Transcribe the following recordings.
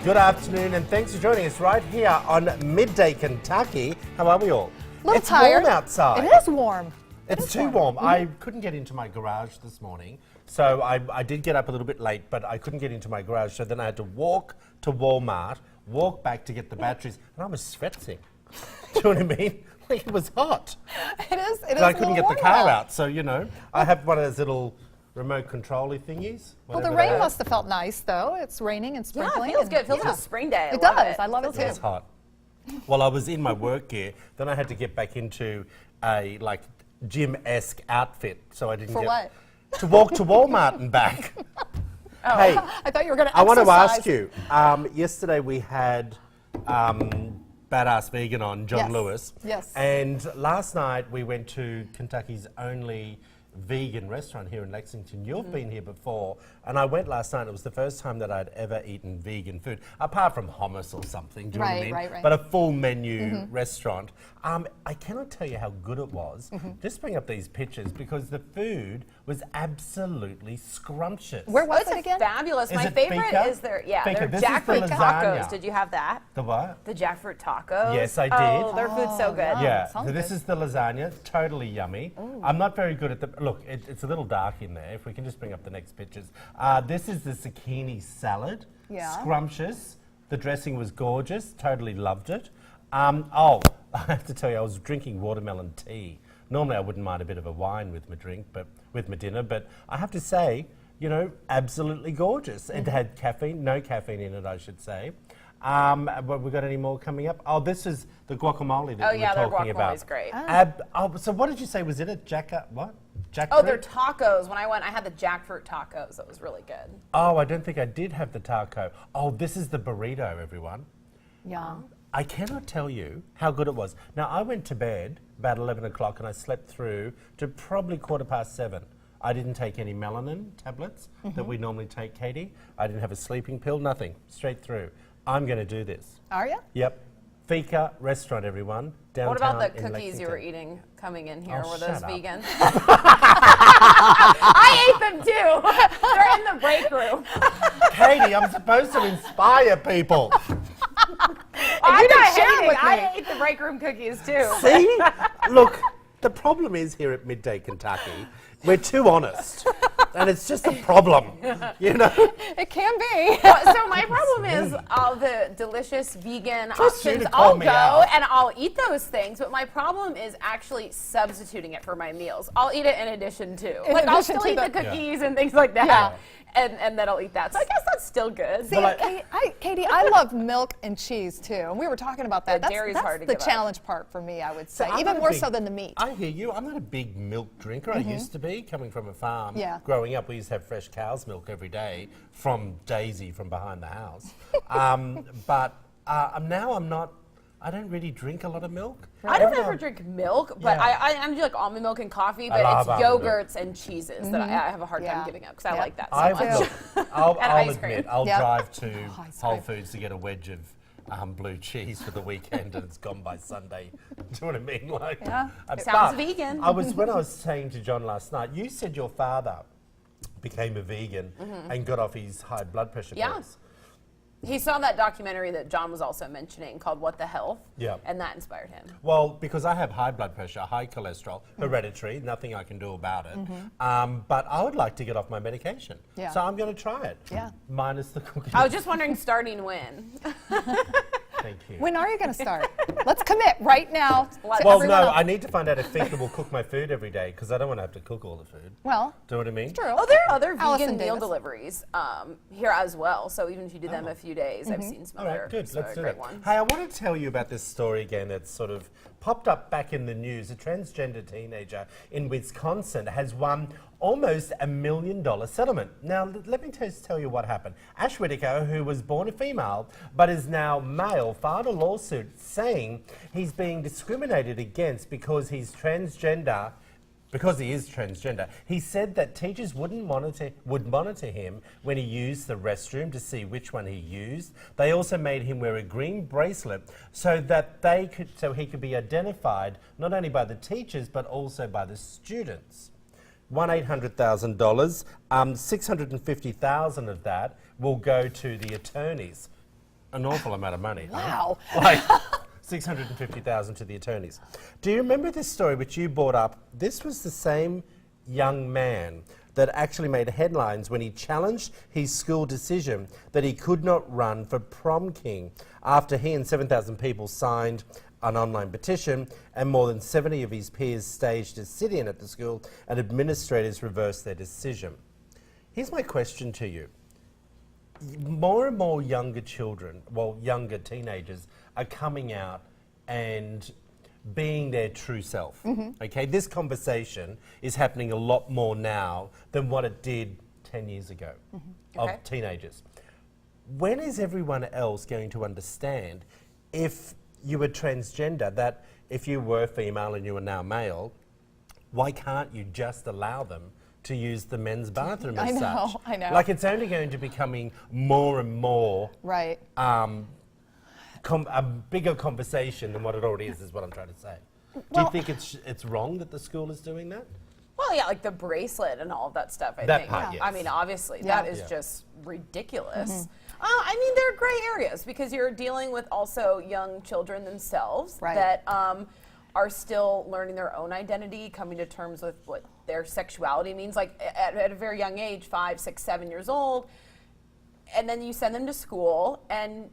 Good afternoon, and thanks for joining us right here on Midday, Kentucky. How are we all? A little it's tired. warm outside. It is warm. It's too warm. I couldn't get into my garage this morning, so I did get up a little bit late, but I couldn't get into my garage, so then I had to walk to Walmart, walk back to get the batteries, and I was sweating. Do you know what I mean? Like, it was hot. It is. It is. I couldn't get the car out. out, so I have one of those little remote control-y thingies. Well, the rain must have felt nice, though. It's raining and sprinkling. Yeah, it feels good. It feels like a spring day. It does. I love it It too. was hot. Well, I was in my work gear. Then I had to get back into a gym-esque outfit, so I didn't For get what? to walk to Walmart and back. Hey, I thought you were going to I exercise. want to ask you. Yesterday we had Badass Vegan on, John Yes. Lewis. Yes. And last night we went to Kentucky's only vegan restaurant here in Lexington. You've been here before, and I went last night. It was the first time that I'd ever eaten vegan food, apart from hummus or something. Do you know what I mean? Right. But a full menu restaurant. I cannot tell you how good it was. Just bring up these pictures because the food was absolutely scrumptious. Where was It's it again? fabulous. Is My it favorite fika? is their Fika. their This is the jackfruit lasagna. tacos. Did you have that? The what? The jackfruit tacos. Yes, I Oh, did. their food's so good. Yeah, sounds so this good. is the lasagna, totally yummy. I'm not very good at the, look, it's a little dark in there, if we can just bring up the next pictures. This is the zucchini salad, Yeah. scrumptious. The dressing was gorgeous, totally loved it. I have to tell you, I was drinking watermelon tea. Normally I wouldn't mind a bit of a wine with my drink, but with my dinner, but I have to say, absolutely gorgeous. It had caffeine, no caffeine in it, I should say. But we got any more coming up? Oh, this is the guacamole that Oh we yeah, were their talking about. guacamole's great. So what did you say? Was it a jackfruit? Oh, their tacos. When I went, I had the jackfruit tacos. That was really good. Oh, I don't think I did have the taco. Oh, this is the burrito, everyone. Yeah. I cannot tell you how good it was. Now, I went to bed about 11 o'clock and I slept through to probably 7:15. I didn't take any melanin tablets that we normally take, Katie. I didn't have a sleeping pill, nothing. Straight through. I'm going to do this. Are you? Yep. Fika restaurant, everyone. Downtown What about the in cookies you were Lexington. eating coming in here? Oh, Were those shut up. vegan? I ate them too. They're in the break room. Katie, I'm supposed to inspire people. I'm didn't not share it hating. with I me. ate the break room cookies too. See? Look, the problem is here at Midday, Kentucky, we're too honest. And it's just a problem, It can be. So my problem is all the delicious vegan Trust you options. to call I'll me go out. and I'll eat those things, but my problem is actually substituting it for my meals. I'll eat it in addition to. I'll addition still to eat the the- cookies and things like that. Yeah. And then I'll eat that. So I guess that's still good. See, Katie, I love milk and cheese too, and we were talking about that. The dairy's that's hard to the give up. challenge part for me, I would say, I'm even not a more big- so than the meat. I hear you. I'm not a big milk drinker. I used to be, coming from a farm. Yeah. Growing up, we used to have fresh cow's milk every day from Daisy from behind the house. But now I'm not. I don't really drink a lot of milk. I don't ever drink milk, but Yeah. I do like almond milk and coffee, I but love it's almond milk. yogurts and cheeses that I have a hard time Yeah. giving up because I Yeah. like that so much. I'll And ice admit, cream. I'll Yep. drive to ice Whole cream. Foods to get a wedge of blue cheese for the weekend, and it's gone by Sunday. Do you know what I mean? Yeah. Sounds but vegan. when I was saying to John last night, you said your father became a vegan and got off his high blood pressure Yeah. pills. He saw that documentary that John was also mentioning called What the Health, Yeah. and that inspired him. Well, because I have high blood pressure, high cholesterol, hereditary, nothing I can do about it. But I would like to get off my medication. Yeah. So I'm going to try it. Yeah. Minus the cookies. I was just wondering, starting when? Thank you. When are you going to start? Let's commit right now. to Well, everyone no, else. I need to find out if Fika will cook my food every day because I don't want to have to cook all the food. Well, Do you know what I mean? true. Oh, there are other Allison vegan meal Davis. deliveries here as well. So even if you do them a few days, I've seen some All other right, good. some Let's other do great that. ones. Hey, I want to tell you about this story again that's sort of popped up back in the news. A transgender teenager in Wisconsin has won almost $1 million settlement. Now, let me just tell you what happened. Ash Whitaker, who was born a female but is now male, filed a lawsuit saying he's being discriminated against because he's transgender. Because he is transgender, he said that teachers would monitor him when he used the restroom to see which one he used. They also made him wear a green bracelet so that he could be identified not only by the teachers but also by the students. $1,800,000, $650,000 of that will go to the attorneys. an awful amount of money. Wow. Huh? Like $650,000 to the attorneys. Do you remember this story which you brought up? This was the same young man that actually made headlines when he challenged his school decision that he could not run for prom king after he and 7,000 people signed an online petition and more than 70 of his peers staged a sit-in at the school and administrators reversed their decision. Here's my question to you. More and more younger children, well, younger teenagers, are coming out and being their true self. Okay, this conversation is happening a lot more now than what it did 10 years ago of Okay. teenagers. When is everyone else going to understand if you were transgender, that if you were female and you are now male, why can't you just allow them to use the men's bathroom as such? I know. Like, it's only going to be becoming more and more Right. a bigger conversation than what it already is what I'm trying to say. Do Well- you think it's wrong that the school is doing that? Well, yeah, like the bracelet and all of that stuff. I That think. part, yes. I mean, obviously, Yeah. that is Yeah. just ridiculous. I mean, there are gray areas because you're dealing with also young children themselves Right. that are still learning their own identity, coming to terms with what their sexuality means. Like at a very young age, 5, 6, 7 years old, and then you send them to school, and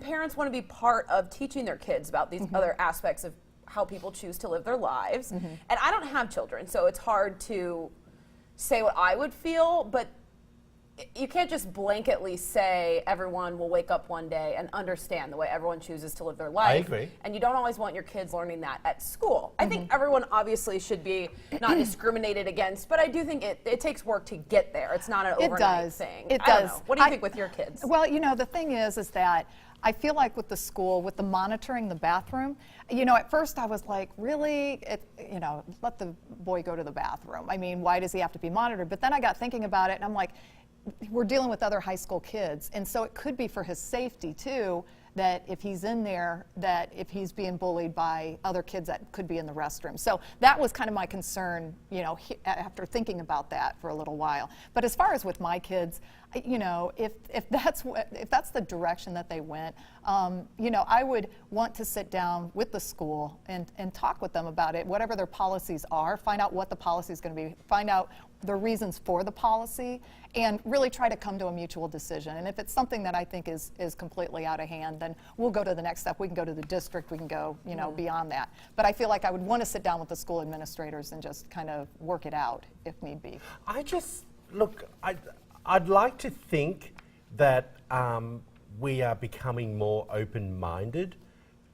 parents want to be part of teaching their kids about these other aspects of how people choose to live their lives. And I don't have children, so it's hard to say what I would feel, but you can't just blanketly say everyone will wake up one day and understand the way everyone chooses to live their life. agree. And you don't always want your kids learning that at school. I think everyone obviously should be not discriminated against, but I do think it takes work to get there. It's not an It overnight does. thing. It I don't does. know. What do you I- think with your kids? Well, you know, the thing is that I feel like with the school, with the monitoring the bathroom, you know, at first I was like, really? Let the boy go to the bathroom. I mean, why does he have to be monitored? But then I got thinking about it, and I'm like, we're dealing with other high school kids, and so it could be for his safety too, that if he's in there, that if he's being bullied by other kids that could be in the restroom. So that was kind of my concern, you know, after thinking about that for a little while. But as far as with my kids, you know, if that's the direction that they went, you know, I would want to sit down with the school and talk with them about it, whatever their policies are, find out what the policy is going to be, find out the reasons for the policy, and really try to come to a mutual decision. And if it's something that I think is completely out of hand, then we'll go to the next step. We can go to the district, we can go, you know, beyond that. But I feel like I would want to sit down with the school administrators and just kind of work it out if need be. I'd like to think that we are becoming more open-minded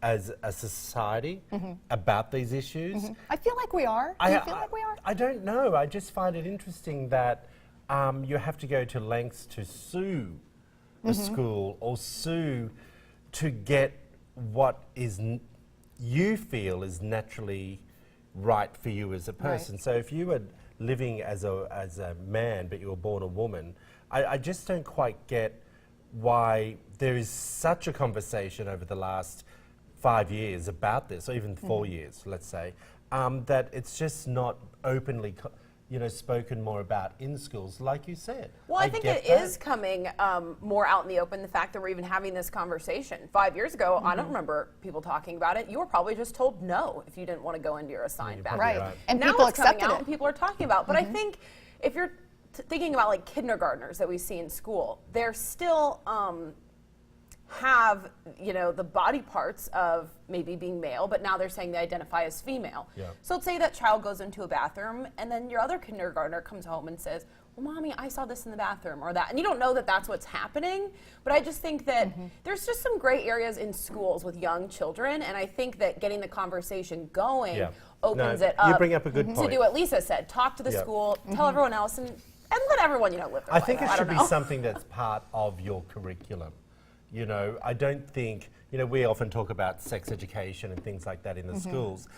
as a society about these issues. I feel like we are. Do you feel like we are? I don't know. I just find it interesting that you have to go to lengths to sue a school or sue to get what you feel is naturally right for you as a person. Right. So if you were living as a man but you were born a woman, I just don't quite get why there is such a conversation over the last 5 years about this, or even 4 years, let's say, that it's just not openly spoken more about in schools, like you said. Well, I think get it that. is coming more out in the open, the fact that we're even having this conversation. 5 years ago, I don't remember people talking about it. You were probably just told no if you didn't want to go into your assigned bathroom. Right. Right. And Now people it's coming accepted out it. and people are talking about it. But I think if you're thinking about like kindergartners that we see in school, they're still have, you know, the body parts of maybe being male, but now they're saying they identify as female. Yeah. So let's say that child goes into a bathroom and then your other kindergartner comes home and says, well, Mommy, I saw this in the bathroom or that. And you don't know that that's what's happening, but I just think that there's just some gray areas in schools with young children, and I think that getting the conversation going Yeah. opens No, it up you bring up a good to point. do what Lisa said, talk to the Yeah. school, tell everyone else, and let everyone, you know, live their I life. think it don't should be know. something that's part of your curriculum. You know, I don't think, you know, we often talk about sex education and things like that in the schools.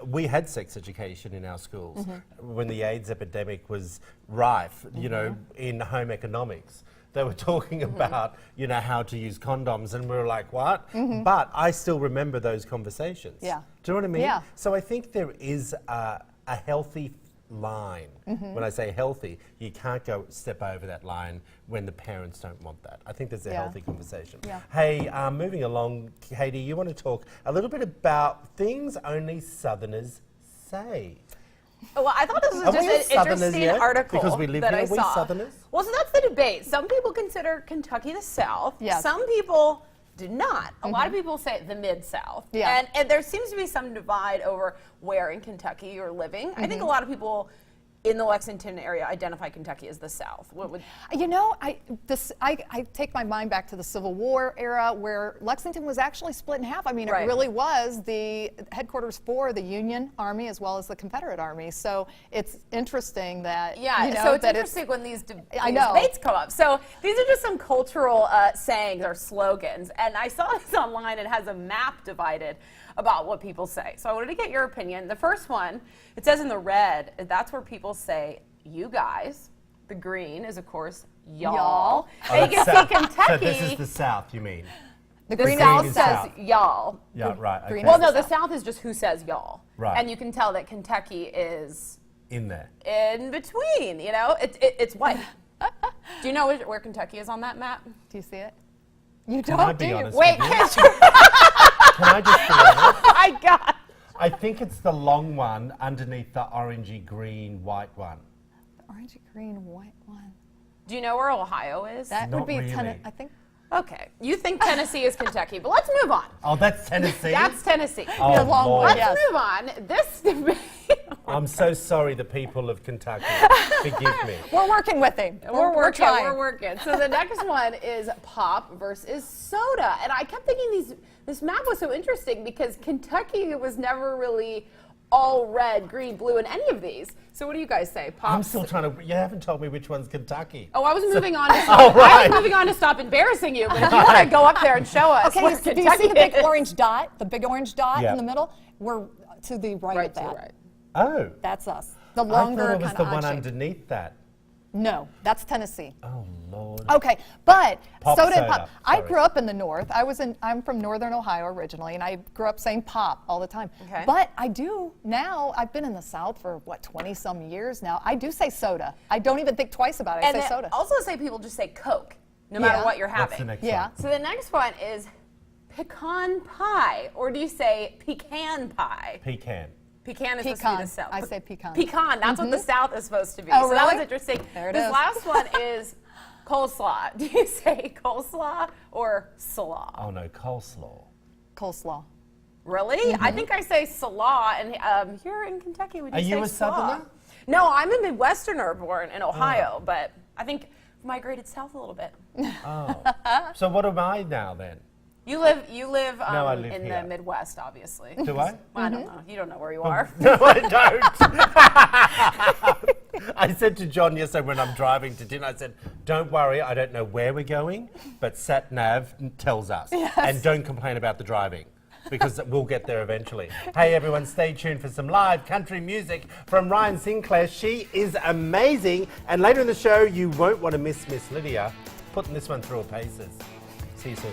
We had sex education in our schools when the AIDS epidemic was rife, you know, in home economics. They were talking about, you know, how to use condoms, and we were like, what? But I still remember those conversations. Yeah. Do you know what I mean? Yeah. So I think there is a healthy line. When I say healthy, you can't go step over that line when the parents don't want that. I think there's a Yeah. healthy conversation. Yeah. Hey, moving along, Katie, you want to talk a little bit about things only Southerners say. Well, I thought this was Are we all just an Southerners interesting yet? article Because we live that here, I are we saw. Southerners? Well, so that's the debate. Some people consider Kentucky the South. Yes. Some people do not. A lot of people say the Mid-South. Yeah. And there seems to be some divide over where in Kentucky you're living. I think a lot of people in the Lexington area identify Kentucky as the South. What would You know, I take my mind back to the Civil War era where Lexington was actually split in half. I mean, Right. it really was the headquarters for the Union Army as well as the Confederate Army. So it's interesting that, Yeah, you know, so it's that interesting when these I know. debates come up. So these are just some cultural sayings or slogans. And I saw this online. It has a map divided about what people say. So I wanted to get your opinion. The first one, it says in the red, that's where people say, you guys. The green is, of course, y'all. Y'all. And you can see Kentucky. So this is the South, you mean? the the green South is says South. y'all. Yeah, right. Okay. green Well, is no, the the South is just who says y'all. Right. And you can tell that Kentucky is In there. in between, you know? It's white. Do you know where Kentucky is on that map? Do you see it? You Can I don't, do be you? honest Wait, with you? can't you? Can I just be honest? My God. I think it's the long one underneath the orangey green white one. Orangey green, white one. Do you know where Ohio is? That Not would be really. I think. Okay. You think Tennessee is Kentucky, but let's move on. Oh, that's Tennessee? That's Tennessee. Oh, Your long Lord. one, Let's yes. move on. This debate. I'm so sorry, the people of Kentucky. Forgive me. We're working with him. We're working. trying. We're working. So the next one is pop versus soda, and I kept thinking this map was so interesting because Kentucky was never really all red, green, blue in any of these. So what do you guys say? Pop. I'm still trying to. You haven't told me which one's Kentucky. Oh, I was moving on. To Oh, I right. was moving on to stop embarrassing you. But if you want to go up there and show us, Okay, where do you Kentucky see the big is. orange dot? The big orange dot Yeah. in the middle? We're to the right, Right of to that. the right. Oh. That's us. The I longer thought it was kind the of one odd shape. underneath that. No, that's Tennessee. Oh, Lord. Okay, but Pop soda and soda, pop. I sorry. grew up in the north. I'm from northern Ohio originally, and I grew up saying pop all the time. Okay. But I do now. I've been in the South for 20 some years now. I do say soda. I don't even think twice about it. I And say then soda. also say people just say Coke, no matter Yeah. what you're What's the having. next Yeah. one? So the next one is pecan pie, or do you say pecan pie? Pecan. Pecan is supposed to Pecan. be the South. I say pecan. Pecan, that's what the South is supposed to be. Oh, So that was really? interesting. There it This is. last one is coleslaw. Do you say coleslaw or slaw? Oh, no, coleslaw. Coleslaw. Really? I think I say slaw, and here in Kentucky, would you Are say you a slaw? Southerner? No, I'm a Midwesterner born in Ohio, but I think migrated south a little bit. Oh. So what am I now then? You live No, I live in here. the Midwest, obviously. Do I? I don't know. You don't know where you are. No, I don't. I said to John yesterday when I'm driving to dinner, I said, don't worry, I don't know where we're going, but Sat Nav tells us. And don't complain about the driving, because we'll get there eventually. Hey everyone, stay tuned for some live country music from Ryan Sinclair. She is amazing. And later in the show, you won't want to miss Miss Lydia putting this one through her paces. See you soon.